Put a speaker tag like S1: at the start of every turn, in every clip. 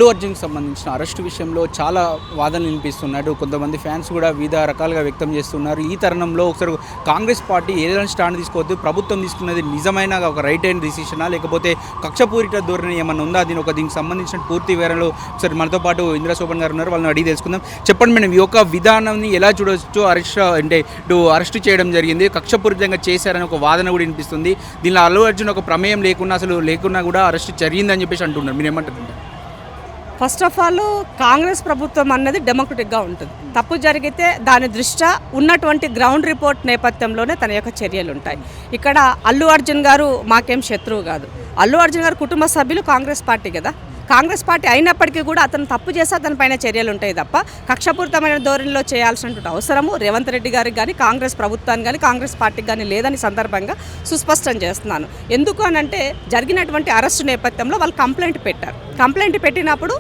S1: అల్లు అర్జున్కి సంబంధించిన అరెస్టు విషయంలో చాలా వాదనలు వినిపిస్తున్నాడు. కొంతమంది ఫ్యాన్స్ కూడా వివిధ రకాలుగా వ్యక్తం చేస్తున్నారు. ఈ తరుణంలో ఒకసారి కాంగ్రెస్ పార్టీ ఏదైనా స్టాండ్ తీసుకోవద్దు, ప్రభుత్వం తీసుకున్నది నిజమైన ఒక రైట్ అయిన డిసిషనా లేకపోతే కక్షపూరిత ధోరణి ఏమన్నా ఉందా, దీనికి సంబంధించిన పూర్తి వివరాలు ఒకసారి మనతో పాటు ఇంద్ర శోభన్ గారు ఉన్నారు, వాళ్ళని అడిగి తెలుసుకుందాం. చెప్పండి మేడం, ఈ యొక్క విధానాన్ని ఎలా చూడవచ్చు? అరెస్ట్ చేయడం జరిగింది, కక్షపూరితంగా చేశారని ఒక వాదన కూడా వినిపిస్తుంది. దీనిలో అల్లు అర్జున్ ఒక ప్రమేయం లేకున్నా కూడా అరెస్ట్ జరిగిందని చెప్పేసి అంటున్నారు. మీరు ఏమంటారు?
S2: ఫస్ట్ ఆఫ్ ఆల్ కాంగ్రెస్ ప్రభుత్వం అన్నది డెమోక్రటిక్గా ఉంటుంది. తప్పు జరిగితే దాని దృష్ట్యా ఉన్నటువంటి గ్రౌండ్ రిపోర్ట్ నేపథ్యంలోనే తన యొక్క చర్యలు ఉంటాయి. ఇక్కడ అల్లు అర్జున్ గారు మాకేం శత్రువు కాదు. అల్లు అర్జున్ గారు కుటుంబ సభ్యులు కాంగ్రెస్ పార్టీ కదా. కాంగ్రెస్ పార్టీ అయినప్పటికీ కూడా అతను తప్పు చేస్తే అతనిపైన చర్యలు ఉంటాయి తప్ప కక్షపూరితమైన ధోరణిలో చేయాల్సినటువంటి అవసరము రేవంత్ రెడ్డి గారికి కానీ కాంగ్రెస్ ప్రభుత్వానికి కానీ కాంగ్రెస్ పార్టీకి కానీ లేదని సందర్భంగా సుస్పష్టం చేస్తున్నాను. ఎందుకు అనంటే జరిగినటువంటి అరెస్టు నేపథ్యంలో వాళ్ళు కంప్లైంట్ పెట్టారు. కంప్లైంట్ పెట్టినప్పుడు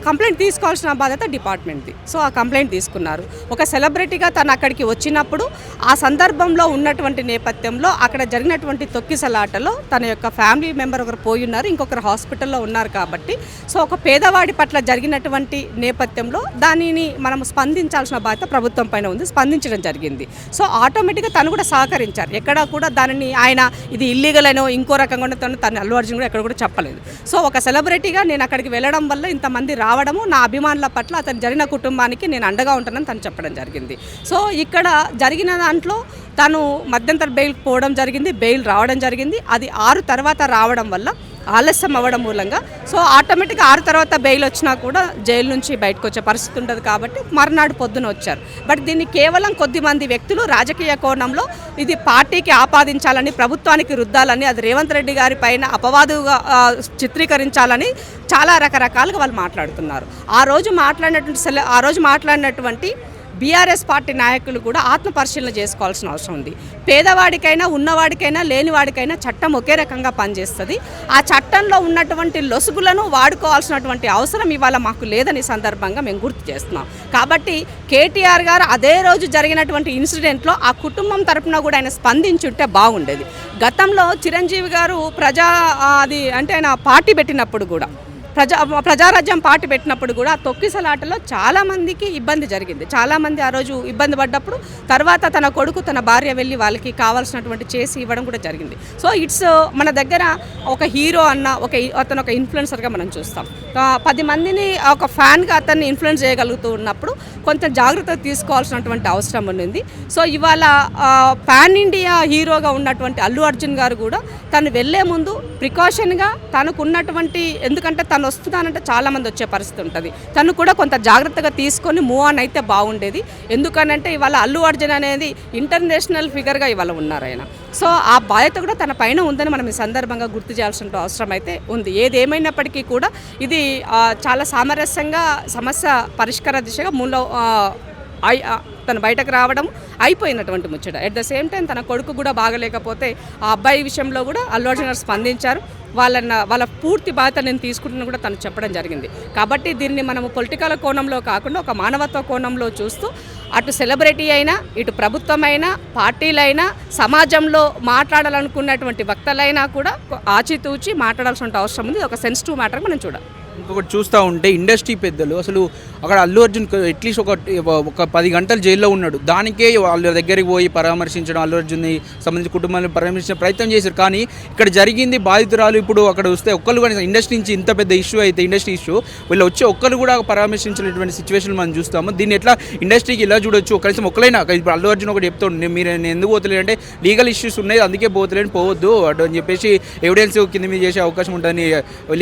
S2: కంప్లైంట్ తీసుకోవాల్సిన బాధ్యత డిపార్ట్మెంట్ది. సో ఆ కంప్లైంట్ తీసుకున్నారు. ఒక సెలబ్రిటీగా తను అక్కడికి వచ్చినప్పుడు ఆ సందర్భంలో ఉన్నటువంటి నేపథ్యంలో అక్కడ జరిగినటువంటి తొక్కిసలాటలో తన యొక్క ఫ్యామిలీ మెంబర్ ఒకరు పోయి ఉన్నారు, ఇంకొకరు హాస్పిటల్లో ఉన్నారు. కాబట్టి సో ఒక పేదవాడి పట్ల జరిగినటువంటి నేపథ్యంలో దానిని మనం స్పందించాల్సిన బాధ్యత ప్రభుత్వం పైన ఉంది. స్పందించడం జరిగింది. సో ఆటోమేటిక్గా తను కూడా సహకరించారు. ఎక్కడ కూడా దానిని ఆయన ఇది ఇల్లీగల్ అయినో ఇంకో రకంగా తను అల్లు అర్జున్ కూడా ఎక్కడ కూడా చెప్పలేదు. సో ఒక సెలబ్రిటీగా నేను అక్కడికి వెళ్ళడం వల్ల ఇంతమంది రావడము, నా అభిమానుల పట్ల అతను జరిగిన కుటుంబానికి నేను అండగా ఉంటానని తను చెప్పడం జరిగింది. సో ఇక్కడ జరిగిన దాంట్లో తను మధ్యంతర బెయిల్ పోవడం జరిగింది, బెయిల్ రావడం జరిగింది. అది 6 తర్వాత రావడం వల్ల ఆలస్యం అవ్వడం మూలంగా సో ఆటోమేటిక్గా 6 తర్వాత బెయిల్ వచ్చినా కూడా జైలు నుంచి బయటకు వచ్చే పరిస్థితి ఉంటుంది. కాబట్టి మర్నాడు పొద్దున వచ్చారు. బట్ దీన్ని కేవలం కొద్దిమంది వ్యక్తులు రాజకీయ కోణంలో ఇది పార్టీకి ఆపాదించాలని, ప్రభుత్వానికి రుద్దాలని, అది రేవంత్ రెడ్డి గారి పైన అపవాదుగా చిత్రీకరించాలని చాలా రకరకాలుగా వాళ్ళు మాట్లాడుతున్నారు. ఆ రోజు మాట్లాడినటువంటి బీఆర్ఎస్ పార్టీ నాయకులు కూడా ఆత్మపరిశీలన చేసుకోవాల్సిన అవసరం ఉంది. పేదవాడికైనా ఉన్నవాడికైనా లేనివాడికైనా చట్టం ఒకే రకంగా పనిచేస్తుంది. ఆ చట్టంలో ఉన్నటువంటి లొసుగులను వాడుకోవాల్సినటువంటి అవసరం ఇవాళ మాకు లేదని సందర్భంగా మేము గుర్తు చేస్తున్నాం. కాబట్టి కేటీఆర్ గారు అదే రోజు జరిగినటువంటి ఇన్సిడెంట్లో ఆ కుటుంబం తరఫున కూడా ఆయన స్పందించుంటే బాగుండేది. గతంలో చిరంజీవి గారు ఆయన పార్టీ పెట్టినప్పుడు కూడా ప్రజారాజ్యం పార్టీ పెట్టినప్పుడు కూడా తొక్కిసలాటలో చాలామందికి ఇబ్బంది జరిగింది. చాలామంది ఆ రోజు ఇబ్బంది పడ్డప్పుడు తర్వాత తన కొడుకు తన భార్య వెళ్ళి వాళ్ళకి కావాల్సినటువంటి చేసి ఇవ్వడం కూడా జరిగింది. సో ఇట్స్ మన దగ్గర ఒక హీరో అన్న అతను ఒక ఇన్ఫ్లుయెన్సర్గా మనం చూస్తాం. 10 మందిని ఒక ఫ్యాన్గా అతన్ని ఇన్ఫ్లుయెన్స్ చేయగలుగుతూ ఉన్నప్పుడు కొంత జాగ్రత్త తీసుకోవాల్సినటువంటి అవసరం ఉంది. సో ఇవాళ పాన్ ఇండియా హీరోగా ఉన్నటువంటి అల్లు అర్జున్ గారు కూడా తను వెళ్లే ముందు ప్రికాషన్గా తనకున్నటువంటి, ఎందుకంటే తను వస్తున్నానంటే చాలామంది వచ్చే పరిస్థితి ఉంటుంది, తను కూడా కొంత జాగ్రత్తగా తీసుకొని మూవ్ ఆన్ అయితే బాగుండేది. ఎందుకనంటే ఇవాళ అల్లు అర్జున్ అనేది ఇంటర్నేషనల్ ఫిగర్గా ఇవాళ ఉన్నారు ఆయన. సో ఆ బాధ్యత కూడా తన పైన ఉందని మనం ఈ సందర్భంగా గుర్తు చేయాల్సిన అవసరం అయితే ఉంది. ఏదేమైనప్పటికీ కూడా ఇది చాలా సామరస్యంగా సమస్య పరిష్కార దిశగా తను బయటకు రావడం అయిపోయినటువంటి ముచ్చట. ఎట్ ద సేమ్ టైం తన కొడుకు కూడా బాగలేకపోతే ఆ అబ్బాయి విషయంలో కూడా అల్లు అర్జున్ గారు స్పందించారు. వాళ్ళ పూర్తి బాధ్యత నేను తీసుకుంటున్నా కూడా తను చెప్పడం జరిగింది. కాబట్టి దీన్ని మనము పొలిటికల్ కోణంలో కాకుండా ఒక మానవత్వ కోణంలో చూస్తూ అటు సెలబ్రిటీ అయినా, ఇటు ప్రభుత్వమైనా, పార్టీలైనా, సమాజంలో మాట్లాడాలనుకున్నటువంటి వక్తలైనా కూడా ఆచితూచి మాట్లాడాల్సిన అవసరం ఉంది. ఒక సెన్సిటివ్ మ్యాటర్ మనం చూడాలి.
S1: ఇంకొకటి చూస్తూ ఉంటే ఇండస్ట్రీ పెద్దలు అసలు అక్కడ అల్లు అర్జున్ అట్లీస్ట్ ఒక 10 గంటలు జైల్లో ఉన్నాడు, దానికే వాళ్ళ దగ్గరికి పోయి పరామర్శించడం, అల్లు అర్జున్ని సంబంధించి కుటుంబాన్ని పరామర్శించే ప్రయత్నం చేశారు. కానీ ఇక్కడ జరిగింది బాధితురాలు ఇప్పుడు అక్కడ వస్తే ఒక్కరు కానీ ఇండస్ట్రీ నుంచి ఇంత పెద్ద ఇష్యూ అయితే ఇండస్ట్రీ ఇష్యూ వీళ్ళు వచ్చి ఒక్కరు కూడా పరామర్శించినటువంటి సిచ్యువేషన్ మనం చూస్తాము. దీన్ని ఎట్లా ఇండస్ట్రీకి ఇలా చూడొచ్చు? కనీసం ఒక్కరైనా ఇప్పుడు అల్లు అర్జున్ ఒకటి చెప్తాడు, నేను ఎందుకు పోతలేదు అంటే లీగల్ ఇష్యూస్ ఉన్నాయి అందుకే పోతలేని పోవద్దు అటు అని చెప్పేసి ఎవిడెన్స్ కింద మీద చేసే అవకాశం ఉంటుంది,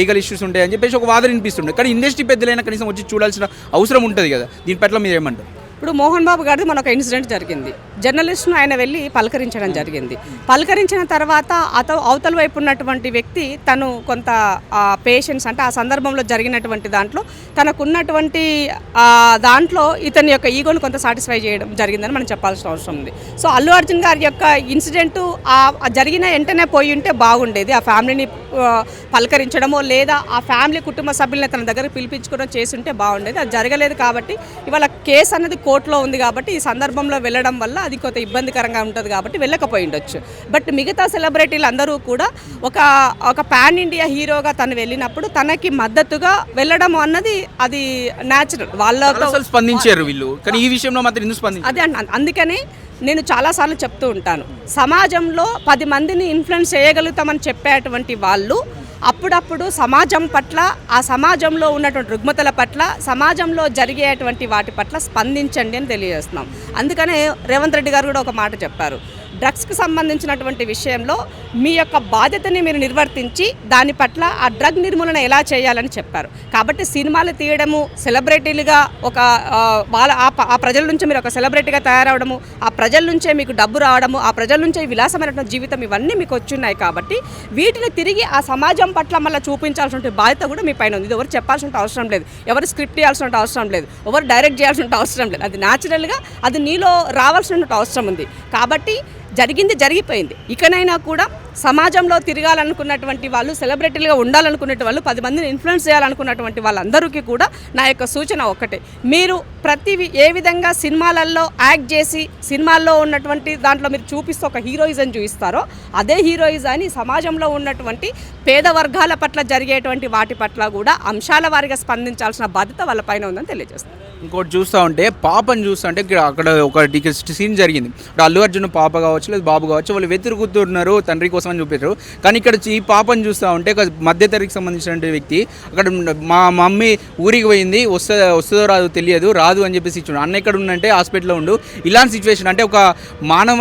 S1: లీగల్ ఇష్యూస్ ఉంటాయి అని చెప్పేసి ఒక వాదన వినిపిస్తుండే. కానీ ఇండస్ట్రీ పెద్దలైనా కనీసం వచ్చి చూడాల్సిన అవసరం ఉంటుంది కదా, దీని పట్ల మీరు ఏమంటారు?
S2: ఇప్పుడు మోహన్ బాబు గారిది మనొక ఇన్సిడెంట్ జరిగింది. జర్నలిస్ట్ను ఆయన వెళ్ళి పలకరించడం జరిగింది. పలకరించిన తర్వాత అవతల వైపు ఉన్నటువంటి వ్యక్తి తను కొంత పేషెన్స్ అంటే ఆ సందర్భంలో జరిగినటువంటి దాంట్లో తనకున్నటువంటి దాంట్లో ఇతని యొక్క ఈగోను కొంత సాటిస్ఫై చేయడం జరిగిందని మనం చెప్పాల్సిన అవసరం ఉంది. సో అల్లు అర్జున్ గారి యొక్క ఇన్సిడెంటు జరిగిన వెంటనే పోయి ఉంటే బాగుండేది. ఆ ఫ్యామిలీని పలకరించడమో లేదా ఆ ఫ్యామిలీ కుటుంబ సభ్యులని తన దగ్గర పిలిపించుకోవడం చేసి ఉంటే బాగుండేది. అది జరగలేదు. కాబట్టి ఇవాళ కేసు అన్నది కోర్టులో ఉంది కాబట్టి ఈ సందర్భంలో వెళ్ళడం వల్ల అది కొంత ఇబ్బందికరంగా ఉంటుంది కాబట్టి వెళ్ళకపోయి ఉండొచ్చు. బట్ మిగతా సెలబ్రిటీలు అందరూ కూడా ఒక పాన్ ఇండియా హీరోగా తను వెళ్ళినప్పుడు తనకి మద్దతుగా వెళ్ళడం అన్నది అది న్యాచురల్. వాళ్ళతో
S1: స్పందించారు వీళ్ళు, కానీ ఈ విషయంలో మాత్రం ఎందుకు స్పందించారు?
S2: అదే అందుకనే నేను చాలాసార్లు చెప్తూ ఉంటాను, సమాజంలో 10 మందిని ఇన్ఫ్లుయెన్స్ చేయగలుగుతామని చెప్పేటువంటి వాళ్ళు అప్పుడప్పుడు సమాజం పట్ల, ఆ సమాజంలో ఉన్నటువంటి రుగ్మతల పట్ల, సమాజంలో జరిగేటువంటి వాటి పట్ల స్పందించండి అని తెలియజేస్తున్నాం. అందుకనే రేవంత్ రెడ్డి గారు కూడా ఒక మాట చెప్పారు, డ్రగ్స్కి సంబంధించినటువంటి విషయంలో మీ యొక్క బాధ్యతని మీరు నిర్వర్తించి దాని పట్ల ఆ డ్రగ్ నిర్మూలన ఎలా చేయాలని చెప్పారు. కాబట్టి సినిమాలు తీయడము, సెలబ్రిటీలుగా ఒక ఆ ప్రజల నుంచి మీరు ఒక సెలబ్రిటీగా తయారవడము, ఆ ప్రజల నుంచే మీకు డబ్బు రావడము, ఆ ప్రజల నుంచే విలాసమైనటువంటి జీవితం, ఇవన్నీ మీకు వచ్చున్నాయి. కాబట్టి వీటిని తిరిగి ఆ సమాజం పట్ల మళ్ళీ చూపించాల్సిన బాధ్యత కూడా మీ పైన ఉంది. ఇది ఎవరు చెప్పాల్సిన అవసరం లేదు, ఎవరు స్క్రిప్ట్ చేయాల్సిన అవసరం లేదు, ఎవరు డైరెక్ట్ చేయాల్సిన అవసరం లేదు. అది న్యాచురల్గా అది నీలో రావాల్సిన అవసరం ఉంది. కాబట్టి జరిగింది జరిగిపోయింది. ఇకనైనా కూడా సమాజంలో తిరగాలనుకున్నటువంటి వాళ్ళు, సెలబ్రిటీలుగా ఉండాలనుకునే వాళ్ళు, 10 మందిని ఇన్ఫ్లుయెన్స్ చేయాలనుకున్నటువంటి వాళ్ళందరికీ కూడా నా యొక్క సూచన ఒక్కటే, మీరు ఏ విధంగా సినిమాలలో యాక్ట్ చేసి సినిమాల్లో ఉన్నటువంటి దాంట్లో మీరు చూపిస్తూ ఒక హీరోయిజం చూపిస్తారో అదే హీరోయిజాన్ని సమాజంలో ఉన్నటువంటి పేద వర్గాల పట్ల జరిగేటువంటి వాటి పట్ల కూడా అంశాల వారిగా స్పందించాల్సిన బాధ్యత వాళ్ళ పైన ఉందని తెలియజేస్తాను.
S1: ఇంకోటి చూస్తూ ఉంటే పాపను చూస్తూ ఉంటే అక్కడ ఒక సీన్ జరిగింది. అల్లు అర్జున్ పాప కావచ్చు లేదు బాబు కావచ్చు, వాళ్ళు వెతురుకుతున్నారు తండ్రి కోసం అని చూపించారు. కానీ ఇక్కడ ఈ పాపను చూస్తూ ఉంటే ఒక మధ్యతరగతికి సంబంధించిన వ్యక్తి అక్కడ మా మమ్మీ ఊరికి పోయింది, వస్తుందో రాదు తెలియదు, రాదు అని చెప్పేసి ఇచ్చాడు. అన్న ఎక్కడ ఉందంటే హాస్పిటల్లో ఉండు. ఇలాంటి సిచ్యువేషన్ అంటే ఒక మానవ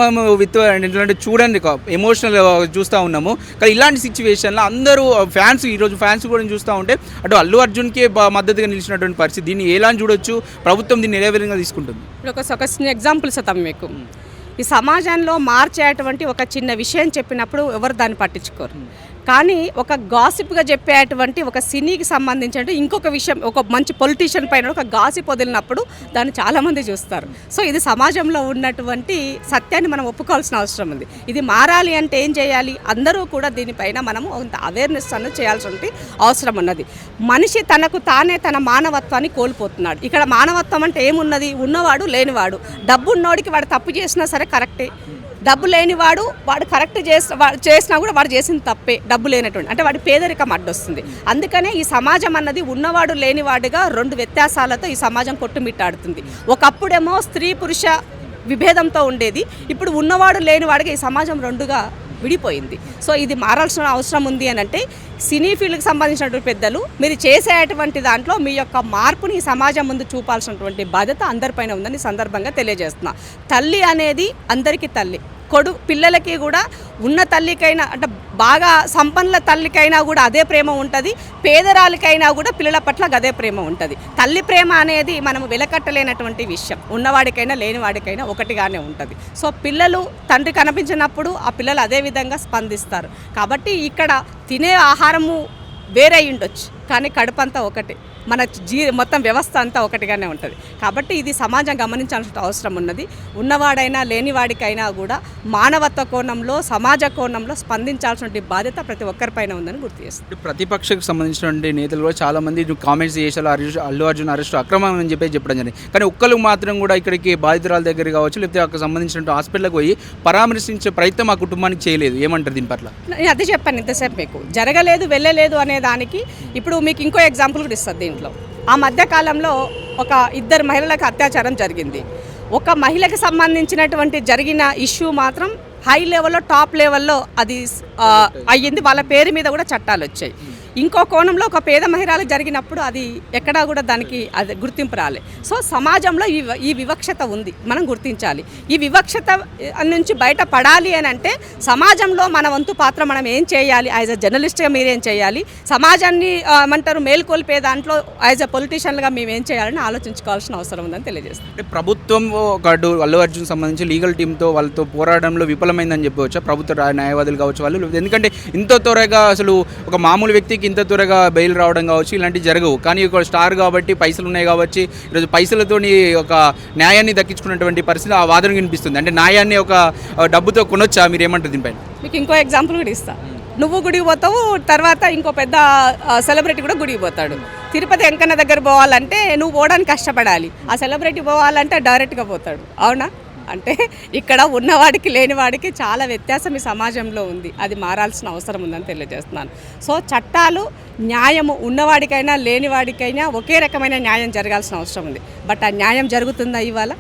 S1: చూడండి ఎమోషనల్ చూస్తూ ఉన్నాము. కానీ ఇలాంటి సిచ్యువేషన్లో అందరూ ఫ్యాన్స్, ఈరోజు ఫ్యాన్స్ కూడా చూస్తూ ఉంటే అటు అల్లు అర్జున్కి మద్దతుగా నిలిచినటువంటి పరిస్థితి. దీన్ని ఎలా చూడొచ్చు, ప్రభుత్వం దీన్ని ఏ విధంగా తీసుకుంటుంది?
S2: ఒక ఎగ్జాంపుల్స్ ఇస్తాం మీకు. ఈ సమాజంలో మార్చేటువంటి ఒక చిన్న విషయం చెప్పినప్పుడు ఎవరు దాన్ని పట్టించుకోరు. కానీ ఒక గాసిప్గా చెప్పేటువంటి ఒక సినీకి సంబంధించి ఇంకొక విషయం, ఒక మంచి పొలిటీషియన్ పైన ఒక గాసిప్ వదిలినప్పుడు దాన్ని చాలామంది చూస్తారు. సో ఇది సమాజంలో ఉన్నటువంటి సత్యాన్ని మనం ఒప్పుకోవాల్సిన అవసరం ఉంది. ఇది మారాలి అంటే ఏం చేయాలి? అందరూ కూడా దీనిపైన మనము కొంత అవేర్నెస్ అన్నది చేయాల్సిన అవసరం ఉన్నది. మనిషి తనకు తానే తన మానవత్వాన్ని కోల్పోతున్నాడు. ఇక్కడ మానవత్వం అంటే ఏమున్నది? ఉన్నవాడు లేనివాడు, డబ్బు ఉన్నోడికి వాడు తప్పు చేసినా సరే కరెక్టే, డబ్బు లేనివాడు వాడు కరెక్ట్ చేసినా కూడా వాడు చేసింది తప్పే. డబ్బు లేనటువంటి అంటే వాడి పేదరికం అడ్డొస్తుంది. అందుకనే ఈ సమాజం అన్నది ఉన్నవాడు లేనివాడుగా 2 వ్యత్యాసాలతో ఈ సమాజం కొట్టుమిట్టాడుతుంది. ఒకప్పుడేమో స్త్రీ పురుష విభేదంతో ఉండేది, ఇప్పుడు ఉన్నవాడు లేనివాడిగా ఈ సమాజం 2గా విడిపోయింది. సో ఇది మారాల్సిన అవసరం ఉంది అని అంటే సినీ ఫీల్డ్కి సంబంధించినటువంటి పెద్దలు మీరు చేసేటువంటి దాంట్లో మీ యొక్క మార్పుని ఈ సమాజం ముందు చూపాల్సినటువంటి బాధ్యత అందరిపైన ఉందని సందర్భంగా తెలియజేస్తున్నా. తల్లి అనేది అందరికీ తల్లి, పిల్లలకి కూడా ఉన్న తల్లికైనా అంటే బాగా సంపన్నుల తల్లికైనా కూడా అదే ప్రేమ ఉంటుంది, పేదరాలకైనా కూడా పిల్లల పట్ల అదే ప్రేమ ఉంటుంది. తల్లి ప్రేమ అనేది మనం వెలకట్టలేనటువంటి విషయం, ఉన్నవాడికైనా లేనివాడికైనా ఒకటిగానే ఉంటుంది. సో పిల్లలు తండ్రి కనిపించినప్పుడు ఆ పిల్లలు అదే విధంగా స్పందిస్తారు. కాబట్టి ఇక్కడ తినే ఆహారము వేరే ఉండొచ్చు కానీ కడుపంతా ఒకటి, మన మొత్తం వ్యవస్థ అంతా ఒకటిగానే ఉంటుంది. కాబట్టి ఇది సమాజం గమనించాల్సిన అవసరం ఉన్నది. ఉన్నవాడైనా లేనివాడికైనా కూడా మానవత్వ కోణంలో, సమాజ కోణంలో స్పందించాల్సిన బాధ్యత ప్రతి ఒక్కరిపైన ఉందని గుర్తు చేస్తుంది.
S1: ప్రతిపక్షకు సంబంధించినటువంటి నేతలు కూడా చాలామంది కామెంట్స్ చేశారు, అల్లు అర్జున్ అరెస్ట్ అక్రమం అని చెప్పడం జరిగింది. కానీ ఒక్కరు మాత్రం కూడా ఇక్కడికి బాధితురాల దగ్గర కావచ్చు లేకపోతే అక్కడ సంబంధించిన హాస్పిటల్కి పోయి పరామర్శించే ప్రయత్నం ఆ కుటుంబానికి చేయలేదు. ఏమంటారు దీని పట్ల?
S2: నేను అదే చెప్పాను ఇంతసేపు, మీకు జరగలేదు వెళ్ళలేదు అనే దానికి ఇప్పుడు మీకు ఇంకో ఎగ్జాంపుల్ కూడా ఇస్తుంది. దీంట్లో ఆ మధ్యకాలంలో ఒక 2 మహిళలకు అత్యాచారం జరిగింది. ఒక మహిళకి సంబంధించినటువంటి జరిగిన ఇష్యూ మాత్రం హై లెవెల్లో, టాప్ లెవెల్లో అది అయ్యింది. వాళ్ళ పేరు మీద కూడా చట్టాలు వచ్చాయి. ఇంకో కోణంలో ఒక పేద మహిళలకు జరిగినప్పుడు అది ఎక్కడా కూడా దానికి అది గుర్తింపు రాలే. సో సమాజంలో ఈ వివక్షత ఉంది, మనం గుర్తించాలి. ఈ వివక్షత నుంచి బయటపడాలి అని అంటే సమాజంలో మన వంతు పాత్ర మనం ఏం చేయాలి? యాజ్ అ జర్నలిస్ట్గా మీరేం చేయాలి? సమాజాన్ని ఏమంటారు మేల్కొల్పే దాంట్లో యాజ్ అ పొలిటీషియన్గా మేము ఏం చేయాలని ఆలోచించుకోవాల్సిన అవసరం ఉందని తెలియజేస్తాం.
S1: అంటే ప్రభుత్వం అల్లు అర్జున్ సంబంధించి లీగల్ టీంతో వాళ్ళతో పోరాటంలో విఫలమైందని చెప్పవచ్చు. ప్రభుత్వ న్యాయవాదులు కావచ్చు వాళ్ళు, ఎందుకంటే ఇంత త్వరగా అసలు ఒక మామూలు వ్యక్తికి ఇంత త్వరగా బెయిల్ రావడం కావచ్చు ఇలాంటివి జరగవు. కానీ ఒక స్టార్ కాబట్టి, పైసలు ఉన్నాయి కాబట్టి ఈరోజు పైసలతోని ఒక న్యాయాన్ని దక్కించుకున్నటువంటి పరిస్థితి ఆ వాదన వినిపిస్తుంది. అంటే న్యాయాన్ని ఒక డబ్బుతో కొనొచ్చా? మీరు ఏమంటారు దీనిపైన?
S2: మీకు ఇంకో ఎగ్జాంపుల్ కూడా ఇస్తాను. నువ్వు గుడికి పోతావు, తర్వాత ఇంకో పెద్ద సెలబ్రిటీ కూడా గుడికి పోతాడు. తిరుపతి వెంకన్న దగ్గర పోవాలంటే నువ్వు పోవడానికి కష్టపడాలి, ఆ సెలబ్రిటీ పోవాలంటే డైరెక్ట్గా పోతాడు. అవునా? అంటే ఇక్కడ ఉన్నవాడికి లేనివాడికి చాలా వ్యత్యాసం ఈ సమాజంలో ఉంది. అది మారాల్సిన అవసరం ఉందని తెలియజేస్తున్నాను. సో చట్టాలు, న్యాయము ఉన్నవాడికైనా లేనివాడికైనా ఒకే రకమైన న్యాయం జరగాల్సిన అవసరం ఉంది. బట్ ఆ న్యాయం జరుగుతుందా? ఇవాళ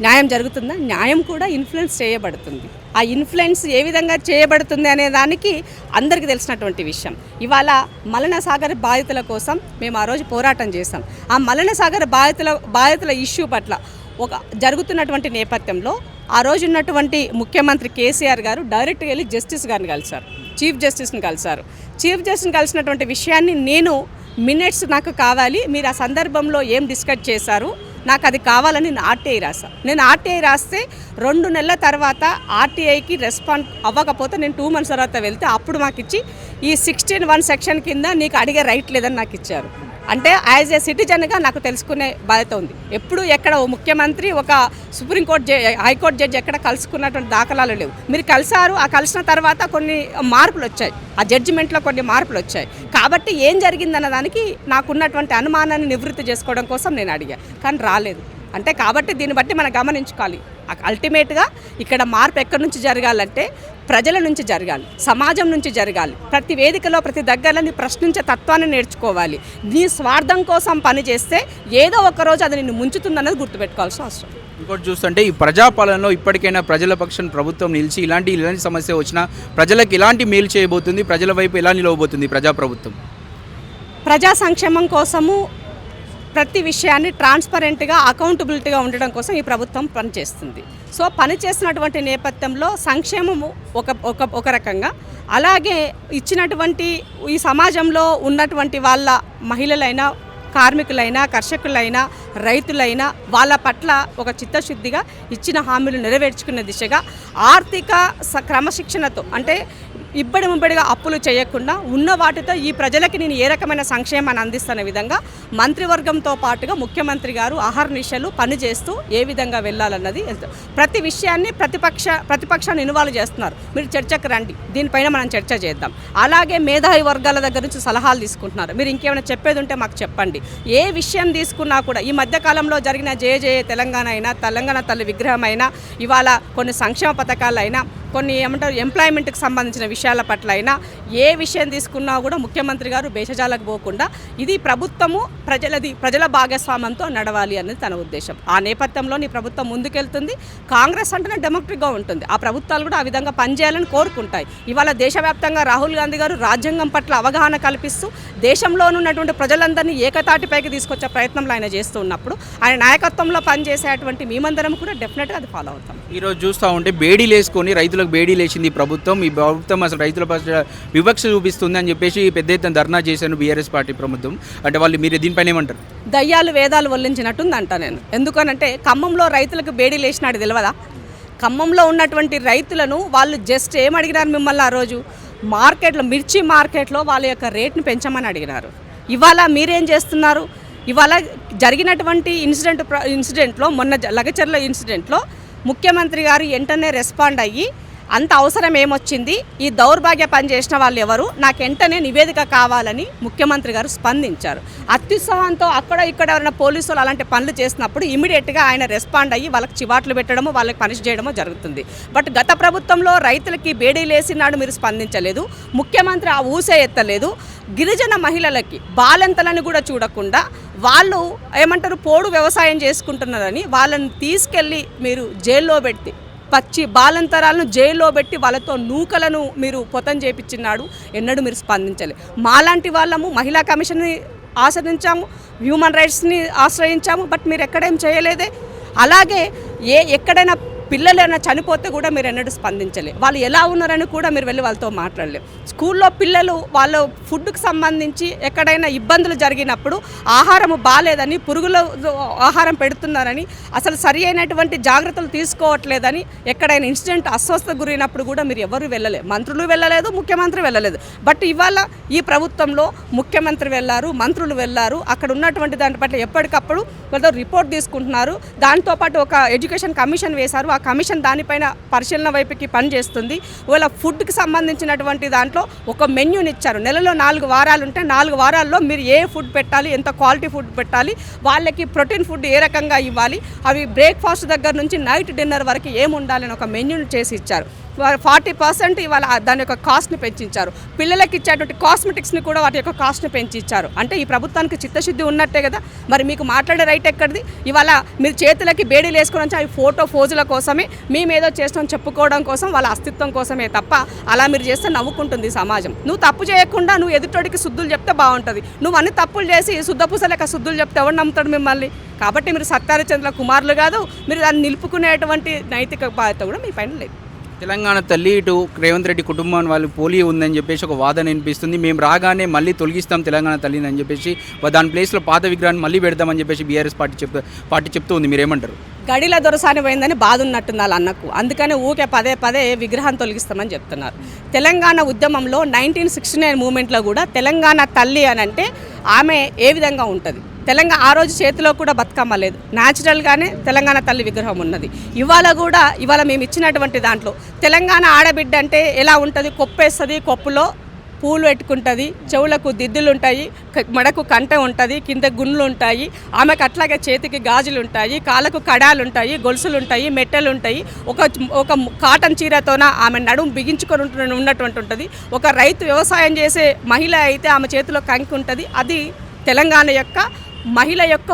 S2: న్యాయం జరుగుతుందా? న్యాయం కూడా ఇన్ఫ్లుయెన్స్ చేయబడుతుంది. ఆ ఇన్ఫ్లుయెన్స్ ఏ విధంగా చేయబడుతుంది అనే దానికి అందరికీ తెలిసినటువంటి విషయం. ఇవాళ మలన సాగర్ బాధితుల కోసం మేము ఆ రోజు పోరాటం చేశాం. ఆ మలన సాగర్ బాధితుల ఇష్యూ పట్ల ఒక జరుగుతున్నటువంటి నేపథ్యంలో ఆ రోజు ఉన్నటువంటి ముఖ్యమంత్రి కేసీఆర్ గారు డైరెక్ట్గా వెళ్ళి జస్టిస్ గారిని కలిశారు, చీఫ్ జస్టిస్ని కలిశారు. చీఫ్ జస్టిస్ని కలిసినటువంటి విషయాన్ని నేను మినిట్స్ నాకు కావాలి, మీరు ఆ సందర్భంలో ఏం డిస్కస్ చేశారు, నాకు అది కావాలని నేను ఆర్టీఐ రాసా. నేను ఆర్టీఐ రాస్తే 2 నెలల తర్వాత ఆర్టీఐకి రెస్పాండ్ అవ్వకపోతే నేను 2 months తర్వాత వెళ్తే అప్పుడు మాకు ఇచ్చి ఈ 16(1) సెక్షన్ కింద నీకు అడిగే రైట్ లేదని నాకు ఇచ్చారు. అంటే యాజ్ ఏ సిటిజన్గా నాకు తెలుసుకునే బాధ్యత ఉంది. ఎప్పుడు ఎక్కడ ఓ ముఖ్యమంత్రి ఒక సుప్రీంకోర్టు హైకోర్టు జడ్జి ఎక్కడ కలుసుకున్నటువంటి దాఖలాలు లేవు. మీరు కలిసారు, ఆ కలిసిన తర్వాత కొన్ని మార్పులు వచ్చాయి, ఆ జడ్జిమెంట్లో కొన్ని మార్పులు వచ్చాయి. కాబట్టి ఏం జరిగిందన్న దానికి నాకున్నటువంటి అనుమానాన్ని నివృత్తి చేసుకోవడం కోసం నేను అడిగా, కానీ రాలేదు. అంటే కాబట్టి దీన్ని బట్టి మనం గమనించుకోవాలి. అల్టిమేట్గా ఇక్కడ మార్పు ఎక్కడి నుంచి జరగాలంటే ప్రజల నుంచి జరగాలి, సమాజం నుంచి జరగాలి. ప్రతి వేదికలో ప్రతి దగ్గరలో నీ ప్రశ్నించే తత్వాన్ని నేర్చుకోవాలి. నీ స్వార్థం కోసం పనిచేస్తే ఏదో ఒకరోజు అది నిన్ను ముంచుతుందన్నది గుర్తుపెట్టుకోవాల్సిన అవసరం.
S1: ఇంకోటి చూస్తుంటే ఈ ప్రజాపాలనలో ఇప్పటికైనా ప్రజల పక్షం ప్రభుత్వం నిలిచి ఇలాంటి సమస్య వచ్చినా ప్రజలకు ఎలాంటి మేలు చేయబోతుంది, ప్రజల వైపు ఎలా నిలవబోతుంది ప్రజాప్రభుత్వం?
S2: ప్రజా సంక్షేమం కోసము ప్రతి విషయాన్ని ట్రాన్స్పరెంట్గా, అకౌంటబిలిటీగా ఉండడం కోసం ఈ ప్రభుత్వం పనిచేస్తుంది. సో పనిచేస్తున్నటువంటి నేపథ్యంలో సంక్షేమము ఒక రకంగా, అలాగే ఇచ్చినటువంటి ఈ సమాజంలో ఉన్నటువంటి వాళ్ళ మహిళలైనా, కార్మికులైనా, కర్షకులైనా, రైతులైనా వాళ్ళ పట్ల ఒక చిత్తశుద్ధిగా ఇచ్చిన హామీలు నెరవేర్చుకునే దిశగా ఆర్థిక క్రమశిక్షణతో, అంటే ఇబ్బడి ముబ్బడిగా అప్పులు చేయకుండా ఉన్న వాటితో ఈ ప్రజలకి నేను ఏ రకమైన సంక్షేమాన్ని అందిస్తున్న విధంగా మంత్రివర్గంతో పాటుగా ముఖ్యమంత్రి గారు అహర్నిశలు పనిచేస్తూ ఏ విధంగా వెళ్ళాలన్నది ప్రతి విషయాన్ని ప్రతిపక్షాన్ని ఇన్వాల్వ్ చేస్తున్నారు. మీరు చర్చకు రండి, దీనిపైన మనం చర్చ చేద్దాం. అలాగే మేధావి వర్గాల దగ్గర నుంచి సలహాలు తీసుకుంటున్నారు. మీరు ఇంకేమైనా చెప్పేది ఉంటే మాకు చెప్పండి. ఏ విషయం తీసుకున్నా కూడా ఈ మధ్యకాలంలో జరిగిన జయ తెలంగాణ అయినా, తెలంగాణ తల్లి విగ్రహం అయినా, ఇవాళ కొన్ని సంక్షేమ పథకాలు అయినా, కొన్ని ఎంప్లాయ్మెంట్కి సంబంధించిన విషయాల పట్ల అయినా ఏ విషయం తీసుకున్నా కూడా ముఖ్యమంత్రి గారు భేషజాలకు పోకుండా ఇది ప్రభుత్వము ప్రజల భాగస్వామ్యంతో నడవాలి అనేది తన ఉద్దేశం. ఆ నేపథ్యంలో నీ ప్రభుత్వం ముందుకెళ్తుంది. కాంగ్రెస్ అంటేనే డెమోక్రటిక్గా ఉంటుంది. ఆ ప్రభుత్వాలు కూడా ఆ విధంగా పనిచేయాలని కోరుకుంటాయి. ఇవాళ దేశవ్యాప్తంగా రాహుల్ గాంధీ గారు రాజ్యాంగం పట్ల అవగాహన కల్పిస్తూ దేశంలో ఉన్నటువంటి ప్రజలందరినీ ఏకతాటిపైకి తీసుకొచ్చే ప్రయత్నంలో ఆయన చేస్తూ ఉన్నప్పుడు ఆయన నాయకత్వంలో పనిచేసేటువంటి మేమందరం కూడా డెఫినెట్గా అది ఫాలో అవుతాం.
S1: ఈరోజు చూస్తూ ఉంటే బేడీలు వేసుకొని రైతులకు బేడీలు వేసింది ప్రభుత్వం. ఈ ప్రభుత్వం అసలు రైతుల పట్ల వివక్ష చూపిస్తుంది అని చెప్పేసి పెద్ద ఎత్తున ధర్నా చేశాను బీఆర్ఎస్ పార్టీ ప్రభుత్వం. అంటే వాళ్ళు మీరు దీనిపైన ఏమంటారు?
S2: దయ్యాలు వేదాలు వల్లించినట్టుంది అంట నేను. ఎందుకనంటే ఖమ్మంలో రైతులకు బేడీలు వేసినాడు తెలియదా? ఖమ్మంలో ఉన్నటువంటి రైతులను వాళ్ళు జస్ట్ ఏమడిగినారు మిమ్మల్ని ఆ రోజు? మార్కెట్లో, మిర్చి మార్కెట్లో వాళ్ళ యొక్క రేట్ని పెంచమని అడిగినారు. ఇవాళ మీరేం చేస్తున్నారు? ఇవాళ జరిగినటువంటి ఇన్సిడెంట్లో, మొన్న లగచర్ల ఇన్సిడెంట్లో ముఖ్యమంత్రి గారు వెంటనే రెస్పాండ్ అయ్యి అంత అవసరం ఏమొచ్చింది, ఈ దౌర్భాగ్య పని చేసిన వాళ్ళు ఎవరు, నాకు వెంటనే నివేదిక కావాలని ముఖ్యమంత్రి గారు స్పందించారు. అత్యుత్సాహంతో అక్కడ ఇక్కడ ఎవరైనా పోలీసులు అలాంటి పనులు చేసినప్పుడు ఇమీడియట్గా ఆయన రెస్పాండ్ అయ్యి వాళ్ళకి చివాట్లు పెట్టడము, వాళ్ళకి పనిష్ చేయడమో జరుగుతుంది. బట్ గత ప్రభుత్వంలో రైతులకి బేడీలు వేసినాడు, మీరు స్పందించలేదు. ముఖ్యమంత్రి ఆ ఊసే ఎత్తలేదు. గిరిజన మహిళలకి బాలెంతలని కూడా చూడకుండా వాళ్ళు ఏమంటారు పోడు వ్యవసాయం చేసుకుంటున్నారని వాళ్ళని తీసుకెళ్ళి మీరు జైల్లో పెట్టి పచ్చి బాలంతరాలను జైల్లో పెట్టి వాళ్ళతో నూకలను మీరు పొతం చేపించినాడు. ఎన్నడూ మీరు స్పందించలేదు. మాలాంటి వాళ్ళము మహిళా కమిషన్ని ఆశ్రయించాము, హ్యూమన్ రైట్స్ని ఆశ్రయించాము, బట్ మీరు ఎక్కడేం చేయలేదే. అలాగే ఎక్కడైనా పిల్లలైనా చనిపోతే కూడా మీరు ఎన్నడూ స్పందించలేదు. వాళ్ళు ఎలా ఉన్నారని కూడా మీరు వెళ్ళి వాళ్ళతో మాట్లాడలేదు. స్కూల్లో పిల్లలు వాళ్ళ ఫుడ్కి సంబంధించి ఎక్కడైనా ఇబ్బందులు జరిగినప్పుడు ఆహారం బాగాలేదని, పురుగుల ఆహారం పెడుతున్నారని, అసలు సరి అయినటువంటి జాగ్రత్తలు తీసుకోవట్లేదని, ఎక్కడైనా ఇన్సిడెంట్ అస్వస్థకు గురైనప్పుడు కూడా మీరు ఎవరు వెళ్ళలేదు. మంత్రులు వెళ్ళలేదు, ముఖ్యమంత్రి వెళ్ళలేదు. బట్ ఇవాళ ఈ ప్రభుత్వంలో ముఖ్యమంత్రి వెళ్ళారు, మంత్రులు వెళ్ళారు. అక్కడ ఉన్నటువంటి దాని పట్ల ఎప్పటికప్పుడు వాళ్ళతో రిపోర్ట్ తీసుకుంటున్నారు. దాంతోపాటు ఒక ఎడ్యుకేషన్ కమిషన్ వేశారు. ఆ ఆ కమిషన్ దానిపైన పరిశీలన వైపుకి పనిచేస్తుంది. ఒకవేళ ఫుడ్కి సంబంధించినటువంటి దాంట్లో ఒక మెన్యూని ఇచ్చారు. నెలలో 4 వారాలు ఉంటే 4 వారాల్లో మీరు ఏ ఫుడ్ పెట్టాలి, ఎంత క్వాలిటీ ఫుడ్ పెట్టాలి, వాళ్ళకి ప్రోటీన్ ఫుడ్ ఏ రకంగా ఇవ్వాలి, అవి బ్రేక్ఫాస్ట్ దగ్గర నుంచి నైట్ డిన్నర్ వరకు ఏమి ఉండాలని ఒక మెన్యూని చేసి ఇచ్చారు. 40% ఇవాళ దాని యొక్క కాస్ట్ని పెంచారు. పిల్లలకి ఇచ్చేటువంటి కాస్మెటిక్స్ని కూడా వాటి యొక్క కాస్ట్ని పెంచి ఇచ్చారు. అంటే ఈ ప్రభుత్వానికి చిత్తశుద్ధి ఉన్నట్టే కదా. మరి మీకు మాట్లాడే రైట్ ఎక్కడిది? ఇవాళ మీరు చేతులకి బేడీలు వేసుకొని వచ్చి అవి ఫోజుల కోసమే, మేమేదో చేస్తాం చెప్పుకోవడం కోసం, వాళ్ళ అస్తిత్వం కోసమే తప్ప అలా మీరు చేస్తే నవ్వుకుంటుంది సమాజం. నువ్వు తప్పు చేయకుండా నువ్వు ఎదుటోడికి శుద్ధులు చెప్తే బాగుంటుంది. నువ్వు అన్ని తప్పులు చేసి శుద్ధపూసలేక శుద్ధులు చెప్తే ఎవరు నమ్ముతాడు మిమ్మల్ని? కాబట్టి మీరు సత్యహరిచంద్ర కుమారులు కాదు. మీరు దాన్ని నిలుపుకునేటువంటి నైతిక బాధ్యత కూడా మీ పైన లేదు.
S1: తెలంగాణ తల్లి ఇటు రేవంత్ రెడ్డి కుటుంబం వాళ్ళు పోలియో ఉందని చెప్పేసి ఒక వాదన వినిపిస్తుంది. మేము రాగానే మళ్ళీ తొలగిస్తాం తెలంగాణ తల్లిని అని చెప్పేసి, దాని ప్లేస్లో పాత విగ్రహాన్ని మళ్ళీ పెడదామని చెప్పేసి బీఆర్ఎస్ పార్టీ చెప్తూ ఉంది. మీరేమంటారు?
S2: గడిల దొరసాని పోయిందని బాధ ఉన్నట్టుంది వాళ్ళ అన్నకు. అందుకని ఊకే పదే విగ్రహం తొలగిస్తామని చెప్తున్నారు. తెలంగాణ ఉద్యమంలో 1969 మూమెంట్లో కూడా తెలంగాణ తల్లి అని అంటే ఆమె ఏ విధంగా ఉంటుంది? ఆ రోజు చేతిలో కూడా బతుకమ్మ లేదు, న్యాచురల్గానే తెలంగాణ తల్లి విగ్రహం ఉన్నది. ఇవాళ మేము ఇచ్చినటువంటి దాంట్లో తెలంగాణ ఆడబిడ్డ అంటే ఎలా ఉంటుంది? కొప్పేస్తుంది, కొప్పులో పూలు పెట్టుకుంటుంది, చెవులకు దిద్దులు ఉంటాయి, మెడకు కంట ఉంటుంది, కింద గుండ్లు ఉంటాయి, ఆమెకు అట్లాగే చేతికి గాజులు ఉంటాయి, కాళ్ళకు కడాలు ఉంటాయి, గొలుసులు ఉంటాయి, మెట్టెలు ఉంటాయి. ఒక కాటన్ చీరతోన ఆమె నడుము బిగించుకొని ఉన్నటువంటి ఉంటుంది. ఒక రైతు వ్యవసాయం చేసే మహిళ అయితే ఆమె చేతిలో కంకి ఉంటుంది. అది తెలంగాణ యొక్క మహిళ యొక్క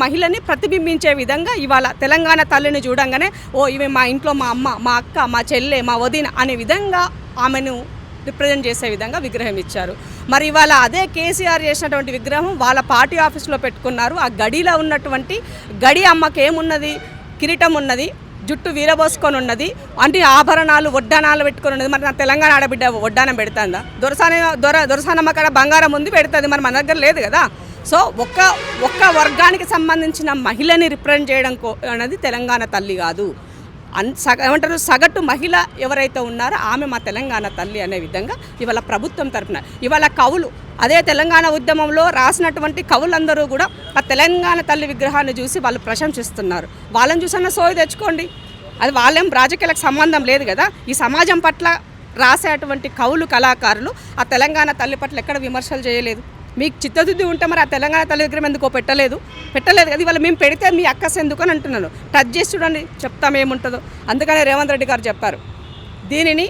S2: మహిళని ప్రతిబింబించే విధంగా ఇవాళ తెలంగాణ తల్లిని చూడంగానే ఇవి మా ఇంట్లో మా అమ్మ, మా అక్క, మా చెల్లె, మా వదిన అనే విధంగా ఆమెను రిప్రజెంట్ చేసే విధంగా విగ్రహం ఇచ్చారు. మరి ఇవాళ అదే కేసీఆర్ చేసినటువంటి విగ్రహం వాళ్ళ పార్టీ ఆఫీస్లో పెట్టుకున్నారు. ఆ గడిలో ఉన్నటువంటి గడి అమ్మకి ఏమున్నది? కిరీటం ఉన్నది, జుట్టు వీరబోసుకొని ఉన్నది, అంటే ఆభరణాలు వడ్డానాలు పెట్టుకొని ఉన్నది. మరి నా తెలంగాణ ఆడబిడ్డ వడ్డానం పెడుతుందా? దొరసానమ్మ కాడ బంగారం ఉంది పెడుతుంది, మరి మన దగ్గర లేదు కదా. సో ఒక్క వర్గానికి సంబంధించిన మహిళని రిప్రజెంట్ చేయడం అనేది తెలంగాణ తల్లి కాదు. ఏమంటారు, సగటు మహిళ ఎవరైతే ఉన్నారో ఆమె మా తెలంగాణ తల్లి అనే విధంగా ఇవాళ ప్రభుత్వం తరపున ఇవాళ కవులు, అదే తెలంగాణ ఉద్యమంలో రాసినటువంటి కవులందరూ కూడా ఆ తెలంగాణ తల్లి విగ్రహాన్ని చూసి వాళ్ళు ప్రశంసిస్తున్నారు. వాళ్ళని చూసన్నా సోయి తెచ్చుకోండి. అది వాళ్ళేం రాజకీయాలకు సంబంధం లేదు కదా. ఈ సమాజం పట్ల రాసేటువంటి కవులు, కళాకారులు ఆ తెలంగాణ తల్లి పట్ల ఎక్కడ విమర్శలు చేయలేదు. మీకు చిత్తశుద్ధి ఉంటే మరి ఆ తెలంగాణ తల్లి విగ్రహం ఎందుకో పెట్టలేదు కదా. ఇవాళ మేము పెడితే మీ అక్కస్ ఎందుకు అని అంటున్నాను. టచ్ చేసి చూడండి, చెప్తాం ఏముంటుందో. అందుకనే రేవంత్ రెడ్డి గారు చెప్పారు, దీనిని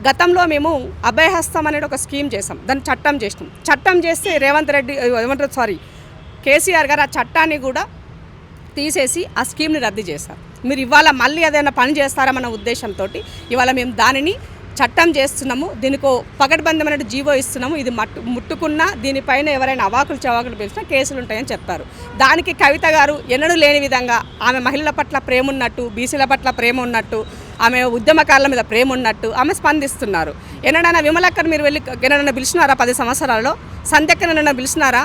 S2: గతంలో మేము అభయహస్తం అనేది ఒక స్కీమ్ చేసాం, దాన్ని చట్టం చేస్తే కేసీఆర్ గారు ఆ చట్టాన్ని కూడా తీసేసి ఆ స్కీమ్ని రద్దు చేశారు. మీరు ఇవాళ మళ్ళీ ఏదైనా పని చేస్తారన్న ఉద్దేశంతో ఇవాళ మేము దానిని చట్టం చేస్తున్నాము. దీనికో పకడ్బందమైన జీవో ఇస్తున్నాము. ఇది ముట్టుకున్నా దీనిపైన ఎవరైనా అవాకులు చవాకులు పిలిచినా కేసులు ఉంటాయని చెప్పారు. దానికి కవిత గారు ఎన్నడూ లేని విధంగా ఆమె మహిళల పట్ల ప్రేమ ఉన్నట్టు, బీసీల పట్ల ప్రేమ ఉన్నట్టు, ఆమె ఉద్యమకారుల మీద ప్రేమ ఉన్నట్టు ఆమె స్పందిస్తున్నారు. ఎన్నడైనా విమలక్కను మీరు వెళ్ళి ఎన్నడైనా పిలిచినారా? 10 సంవత్సరాల్లో సంధ్యక్కనైనా పిలిచినారా?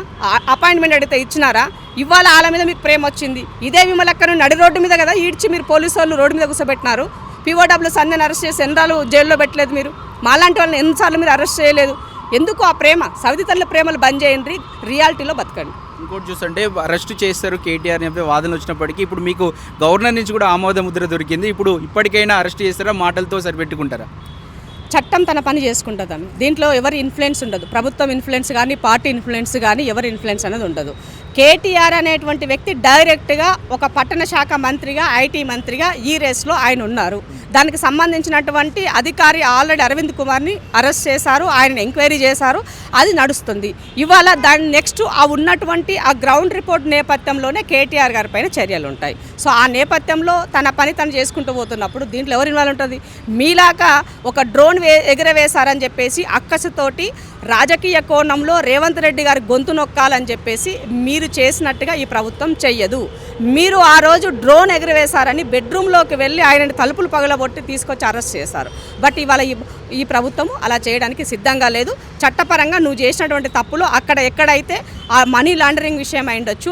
S2: అపాయింట్మెంట్ అడిగితే ఇచ్చినారా? ఇవాళ వాళ్ళ మీద మీకు ప్రేమ వచ్చింది. ఇదే విమలక్కను నడి రోడ్డు మీద కదా ఈడ్చి మీరు పోలీసు వాళ్ళు రోడ్డు మీద కూర్చోబెట్టినారు. POW సంధ్యను అరెస్ట్ చేసి ఎన్నిసార్లు జైల్లో పెట్టలేదు మీరు? మాలాంటి వాళ్ళని ఎన్నిసార్లు మీరు అరెస్ట్ చేయలేదు? ఎందుకు ఆ ప్రేమ? సవితి తల్లి ప్రేమలు బంద్ చేయండి, రియాలిటీలో బతకండి.
S1: ఇంకోటి చూస్తుంటే అరెస్ట్ చేస్తారు కేటీఆర్ అని చెప్పి వాదనలు వచ్చినప్పటికీ ఇప్పుడు మీకు గవర్నర్ నుంచి కూడా ఆమోద ముద్ర దొరికింది. ఇప్పటికైనా అరెస్ట్ చేస్తారా? మాటలతో సరిపెట్టుకుంటారా?
S2: చట్టం తన పని చేసుకుంటుందని దీంట్లో ఎవరి ఇన్ఫ్లుయెన్స్ ఉండదు. ప్రభుత్వం ఇన్ఫ్లుయెన్స్ కానీ, పార్టీ ఇన్ఫ్లుయెన్స్ కానీ, ఎవరి ఇన్ఫ్లుయెన్స్ అనేది ఉండదు. కేటీఆర్ అనేటువంటి వ్యక్తి డైరెక్ట్గా ఒక పట్టణ శాఖ మంత్రిగా, ఐటీ మంత్రిగా ఈ రేస్లో ఆయన ఉన్నారు. దానికి సంబంధించినటువంటి అధికారి ఆల్రెడీ అరవింద్ కుమార్ని అరెస్ట్ చేశారు, ఆయన ఎంక్వైరీ చేశారు, అది నడుస్తుంది. ఇవాళ దాని నెక్స్ట్ ఉన్నటువంటి ఆ గ్రౌండ్ రిపోర్ట్ నేపథ్యంలోనే కేటీఆర్ గారి పైన చర్యలు ఉంటాయి. సో ఆ నేపథ్యంలో తన పని తను చేసుకుంటూ పోతున్నప్పుడు దీంట్లో ఎవరి ఇన్వాల్వ్ ఉంటుంది? మీలాగా ఒక డ్రోన్ ఎగరవేశారని చెప్పేసి అక్కసుతోటి రాజకీయ కోణంలో రేవంత్ రెడ్డి గారి గొంతు నొక్కాలని చెప్పేసి మీరు చేసినట్టుగా ఈ ప్రభుత్వం చెయ్యదు. మీరు ఆ రోజు డ్రోన్ ఎగరవేశారని బెడ్రూమ్లోకి వెళ్ళి ఆయన తలుపులు పగలగొట్టి తీసుకొచ్చి అరెస్ట్ చేశారు. బట్ ఇవాళ ఈ ప్రభుత్వము అలా చేయడానికి సిద్ధంగా లేదు. చట్టపరంగా నువ్వు చేసినటువంటి తప్పులు అక్కడ ఎక్కడైతే ఆ మనీ లాండరింగ్ విషయం అయిండొచ్చు,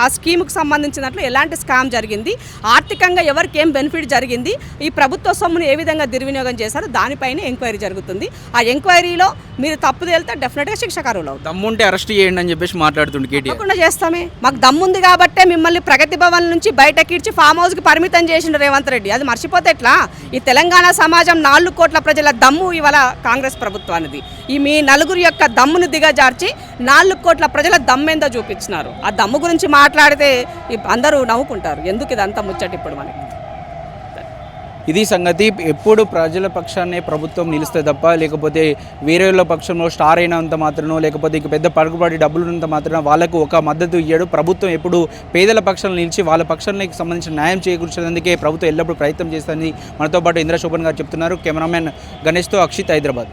S2: ఆ స్కీమ్కి సంబంధించినట్లు ఎలాంటి స్కామ్ జరిగింది, ఆర్థికంగా ఎవరికి ఏం బెనిఫిట్ జరిగింది, ఈ ప్రభుత్వ సొమ్మును ఏ విధంగా దుర్వినియోగం చేశారో దానిపైన ఎంక్వైరీ జరుగుతుంది. ఆ ఎంక్వైరీలో మీరు తప్పు తేలితే డెఫినెట్గా శిక్షార్హులు అవుతారు.
S1: దమ్ముంటే అరెస్ట్ చేయండి అని చెప్పేసి మాట్లాడుతుంది కేటీఆర్.
S2: తప్పకుండా చేస్తామే. మాకు దమ్ముంది కాబట్టే మిమ్మల్ని ప్రగతి భవన్ నుంచి బయటకిడ్చి ఫామ్ హౌస్కి పరిమితం చేసిండు రేవంత్ రెడ్డి. అది మర్చిపోతే ఎట్లా? ఈ తెలంగాణ సమాజం 4 కోట్ల ప్రజల దమ్ము ఇవాళ కాంగ్రెస్ ప్రభుత్వానిది. ఈ మీ నలుగురు యొక్క దమ్మును దిగజార్చి 4 కోట్ల ప్రజల దమ్మేందో చూపించినారు. ఆ దమ్ము గురించి మాట్లాడితే అందరూ నవ్వుకుంటారు. ఎందుకు ఇదంతా ముచ్చట ఇప్పుడు మనకి?
S1: ఇది సంగతి. ఎప్పుడు ప్రజల పక్షాన్నే ప్రభుత్వం నిలుస్తే తప్ప, లేకపోతే వేరే వాళ్ళ పక్షంలో స్టార్ అయినంత మాత్రమో, లేకపోతే ఇక పెద్ద పరుగుబాటి డబ్బులు ఉన్నంత మాత్రం వాళ్ళకు ఒక మద్దతు ఇయ్యడు. ప్రభుత్వం ఎప్పుడు పేదల పక్షాన్ని నిలిచి వాళ్ళ పక్షానికి సంబంధించిన న్యాయం చేకూర్చేందుకే ప్రభుత్వం ఎల్లప్పుడూ ప్రయత్నం చేస్తుంది. మనతో పాటు ఇంద్రశోభన్ గారు చెప్తున్నారు. కెమెరామెన్ గణేష్తో అక్షిత్, హైదరాబాద్.